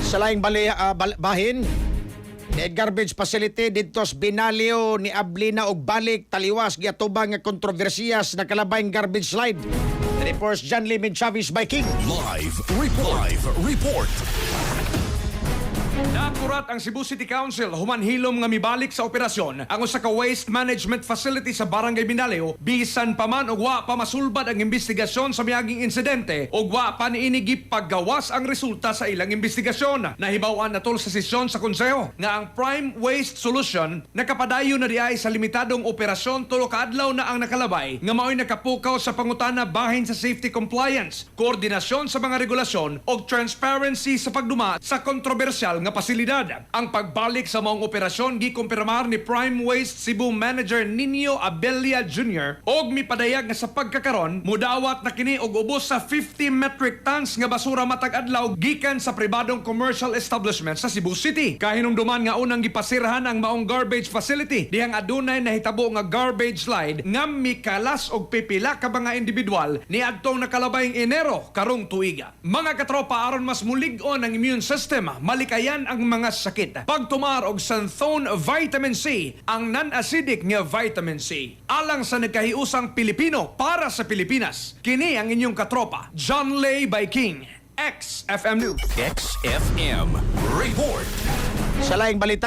Sa laing bahin, ni garbage facility dito sa Binalio ni Ablina og balik taliwas giatubang nga kontrobersiyas na kalabayng garbage slide. Reports John Limit Chavez by King. Live report. Nakurat ang Cebu City Council humanhilom nga mibalik sa operasyon ang usa ka waste management facility sa Barangay Binalio bisan pa man og wa pa masulbad ang investigasyon sa miaging insidente ug wa pa niini gipagawas ang resulta sa ilang investigasyon. Nahibaw-an natol sa sesyon sa konseho nga ang Prime Waste Solution nakapadayon na diay sa limitadong operasyon tulo ka adlaw na ang nakalabay nga mao'y nakapukaw sa pangutana bahin sa safety compliance, koordinasyon sa mga regulasyon ug transparency sa pagduma sa kontrobersyal nga pasilidad. Ang pagbalik sa maong operasyon gikumpirmar ni Prime Waste Cebu Manager Nino Abelia Jr. og mipadayag nga sa pagkakaron mudawat na kini og ubos sa 50 metric tons nga basura matag adlaw gikan sa pribadong commercial establishment sa Cebu City. Kahinumduman nga unang gipasirahan ang maong garbage facility dihang adunay nahitabo nga garbage slide nga mikalas og pipila ka mga individual ni adtong nakalabayng Enero karong tuiga. Mga katropa, aron mas mulig-on ang immune system, malikayan ang mga sakit. Pagtumar og Santhone Vitamin C, ang non-acidic nga vitamin C. Alang sa nagkahiusang Pilipino para sa Pilipinas. Kini ang inyong katropa, John Lay by King, XFM News. XFM report. Sa laing balita,